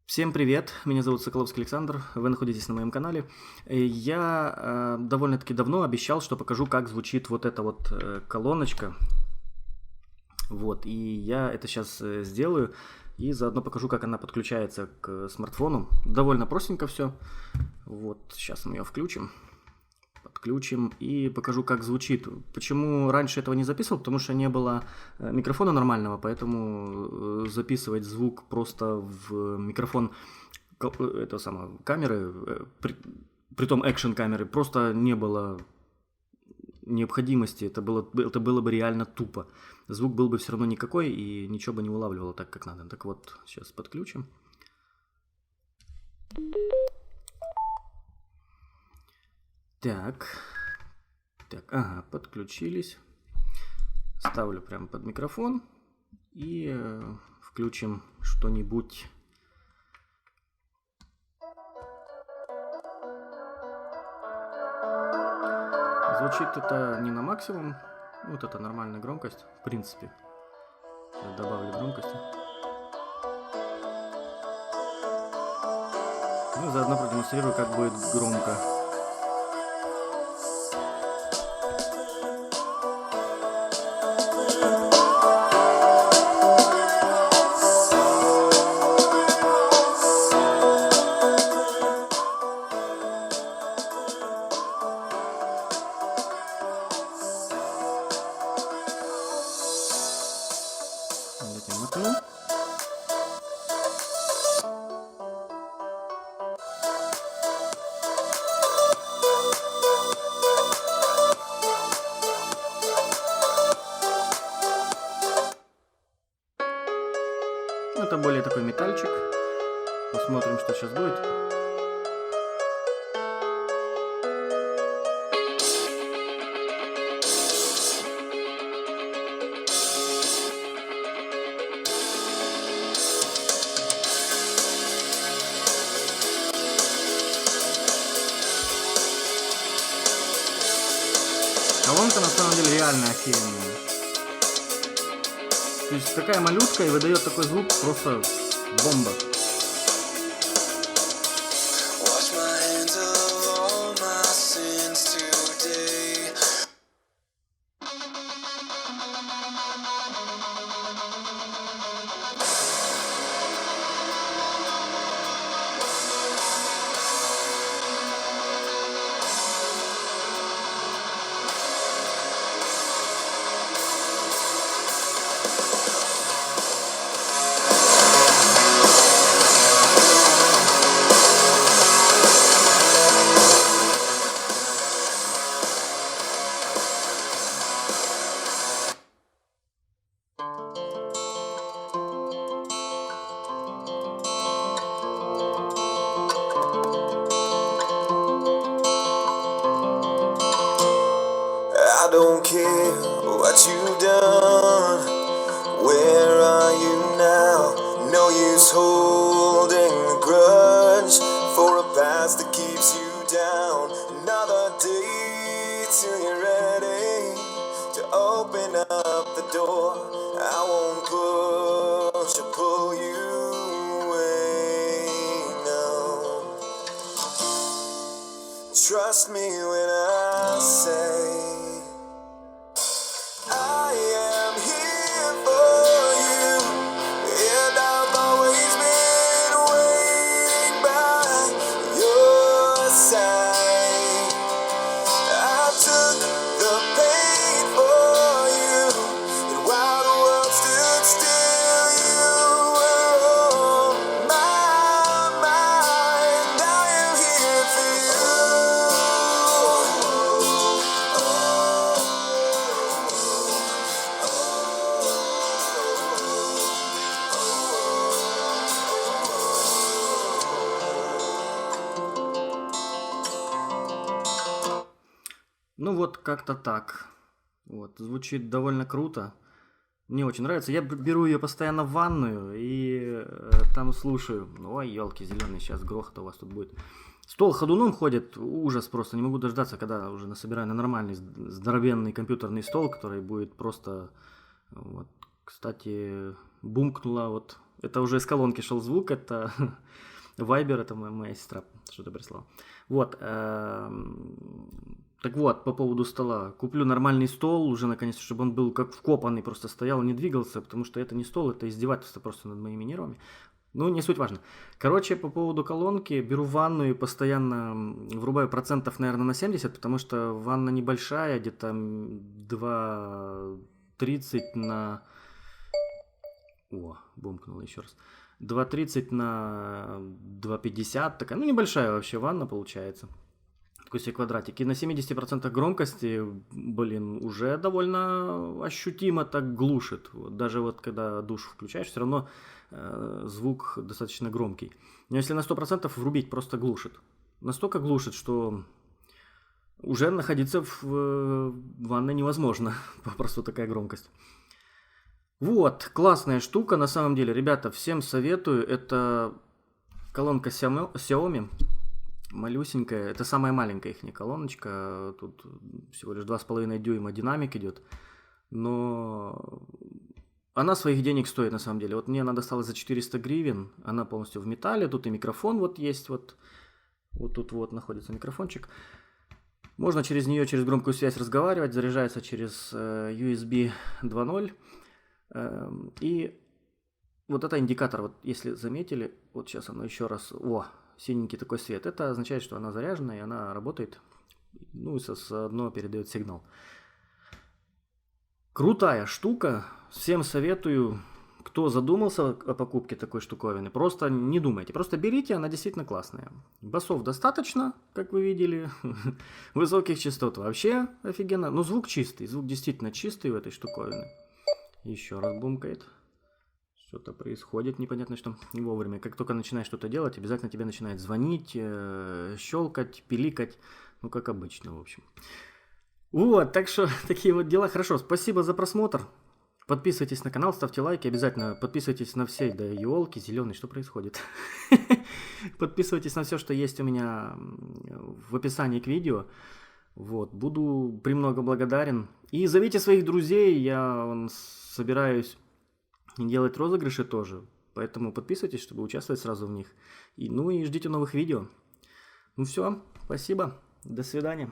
Всем привет, меня зовут Соколовский Александр, вы находитесь на моем канале. Я довольно-таки давно обещал, что покажу, как звучит вот эта вот колоночка. Вот, и я это сейчас сделаю, и заодно покажу, как она подключается к смартфону. Довольно простенько все. Вот, сейчас мы ее включим. Подключим и покажу, как звучит. Почему раньше этого не записывал? Потому что не было микрофона нормального, поэтому записывать звук просто в микрофон это самое, камеры, притом экшен камеры, просто не было необходимости. Это было бы реально тупо. Звук был бы все равно никакой и ничего бы не улавливало так, как надо. Так вот, сейчас подключим. Так, ага, подключились. Ставлю прямо под микрофон и включим что-нибудь. Звучит это не на максимум, вот это нормальная громкость, в принципе. Сейчас добавлю громкости. Ну и заодно продемонстрирую, как будет громко. Затем мотну. Это более такой метальчик. Посмотрим, что сейчас будет. Колонка на самом деле реально охеренная. То есть такая малютка и выдает такой звук, просто бомба. I don't care what you've done. Where are you now? No use holding a grudge for a past that keeps you down. Another day till you're ready to open up the door. I won't push or pull you away, no. Trust me when I say I am here for you, and I've always been waiting by your side. I took the pain for you, and while the world stood still, you were on my mind. I am here for you. Ну вот как-то так. Вот, звучит довольно круто. Мне очень нравится. Я беру ее постоянно в ванную и там слушаю. Ой, елки зеленые, сейчас грохот у вас тут будет. Стол ходуном ходит, ужас просто. Не могу дождаться, когда уже насобираю на нормальный здоровенный компьютерный стол, который будет просто... Вот, кстати, бумкнула вот Это уже из колонки шел звук, это Viber, это моя сестра что-то прислала. Вот. Так вот, по поводу стола. Куплю нормальный стол уже наконец-то, чтобы он был как вкопанный, просто стоял, не двигался, потому что это не стол, это издевательство просто над моими нервами. Ну, не суть важно. Короче, по поводу колонки, беру ванну и постоянно врубаю процентов, наверное, на 70, потому что ванна небольшая, где-то 2,30 на... О, бумкнула еще раз. 2,30 на 2,50, такая, ну, небольшая вообще ванна получается. Такой себе квадратик. И на 70% громкости, блин, уже довольно ощутимо так глушит. Вот, даже вот когда душ включаешь, все равно звук достаточно громкий. Но если на 100% врубить, просто глушит. Настолько глушит, что уже находиться в ванной невозможно. Попросту такая громкость. Вот, классная штука на самом деле. Ребята, всем советую. Это колонка Xiaomi. Малюсенькая. Это самая маленькая их колоночка. Тут всего лишь 2,5 дюйма динамик идет. Но она своих денег стоит на самом деле. Вот мне она досталась за 400 гривен. Она полностью в металле. Тут и микрофон вот есть. Вот тут вот находится микрофончик. Можно через нее, через громкую связь разговаривать. Заряжается через USB 2.0. И вот это индикатор. Вот если заметили, вот сейчас оно еще раз... О! Синенький такой свет. Это означает, что она заряжена и она работает. Ну и заодно передает сигнал. Крутая штука. Всем советую, кто задумался о покупке такой штуковины, просто не думайте. Просто берите, она действительно классная. Басов достаточно, как вы видели. Высоких частот вообще офигенно. Но звук чистый. Звук действительно чистый в этой штуковине. Еще раз бумкает. Что-то происходит, непонятно что, не вовремя. Как только начинаешь что-то делать, обязательно тебе начинает звонить, щелкать, пиликать. Ну, как обычно, в общем. Вот, так что такие вот дела. Хорошо, спасибо за просмотр. Подписывайтесь на канал, ставьте лайки. Обязательно подписывайтесь на все. Да, елки, зеленый, что происходит? Подписывайтесь на все, что есть у меня в описании к видео. Вот, буду премного благодарен. И зовите своих друзей, я собираюсь делать розыгрыши тоже, поэтому подписывайтесь, чтобы участвовать сразу в них. Ну и ждите новых видео. Ну все, спасибо, до свидания.